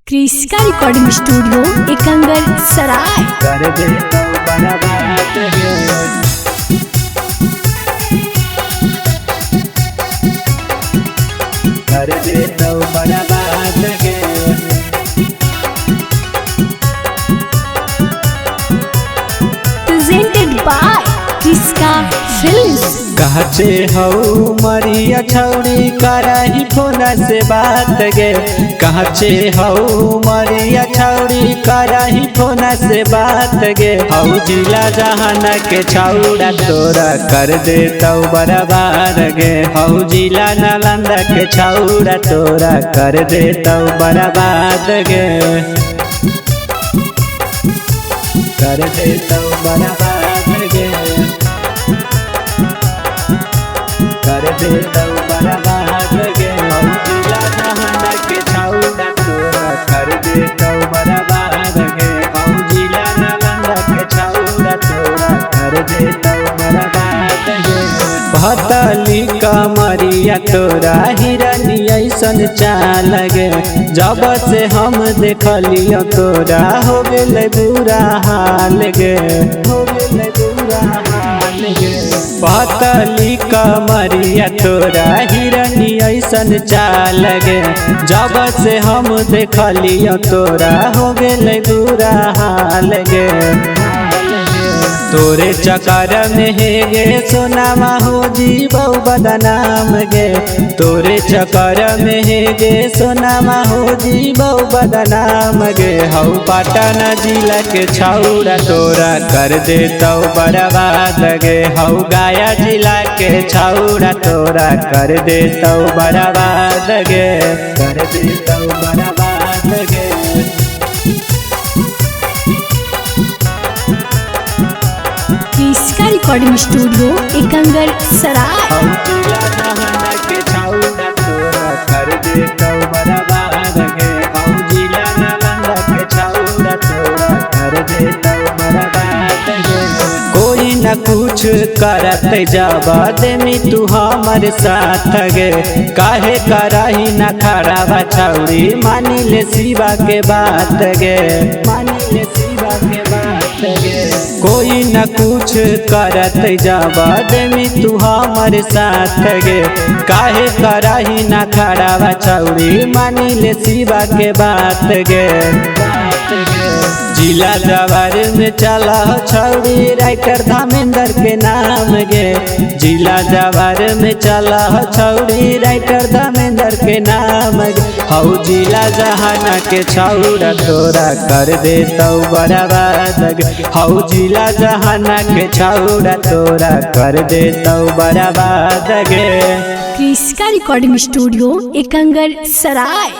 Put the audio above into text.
क्रिस्का recording studio Ekangar सराय। कर दे तो बड़ा बात है। कर दे तो बड़ा बात है। प्रेजेंटेड बाय क्रिस्का फिल्म्स। कहते हऊ मरिया छौरी करही फोन से बात गे। कहते हऊ मरिया छौरी करही फोन से बात गे। हऊ जिला जहान के छौरा तोरा कर दे तो बर्बाद गे। हऊ जिला नालंदा के छौरा तोरा कर दे तो बर्बाद गे। कर दे तो बर्बाद गे। कर दे तो बर्बाद गे। हऊ जिला जहान के छौरा तोरा कर दे तो बर्बाद गे। हऊ जिला नालंदा के छौरा तोरा कर दे तो बर्बाद गे। भतली कमरिया तोरा हिरनी ऐसन चाल गे। जब से हम देखलियो तोरा हो गेल बुरा हाल गे। हो गेल बुरा हाल गे। भतली कमरिया तोरा हिरनी ऐसन चाल गे। जब से हम देखलियो तोरा हो गेल बुरा हाल गे। तोरे चक्कर में हे गे सोनामा हो जीवौ बदनाम गे। तोरे चक्कर में हे गे सोनामा हो जीवौ बदनाम गे। हऊ पटना जिला के छौरा तोरा कर दे तो बर्बाद गे। हऊ गया जिला के छौरा तोरा कर दे तो बर्बाद गे। कर दे तो बर्बाद गे। क्रिस्का रिकॉर्डिंग स्टूडियो एकंगर सराय। हऊ जिला जहान के छौरा तोरा कर दे तो बर्बाद गे। हऊ जिला नालंदा के छौरा तोरा कर दे तो बर्बाद गे। कोई न कुछ करत जाबा देमी तू हमर साथ गे। काहे कराही न खड़ा बा छौरी मानी ले शिवा के बात गे। मानी ले शिवा के बात गे। कोई न कुछ करत जाबा देमी तू हमर साथ गे। काहे कराही न खड़ा बा छौरी मानी ले शिवा के बात गे। जिला जवार में चला छौरी राइटर धर्मेंद्र के नाम गे। जिला जवार में चला छौरी राइटर धर्मेंद्र के नाम गे। हऊ जिला जहान के छौरा तोरा कर दे तो बर्बाद गे। हऊ जिला जहान के छौरा तोरा कर दे तो बर्बाद गे। क्रिस्का रिकॉर्डिंग स्टूडियो एकंगर सराय।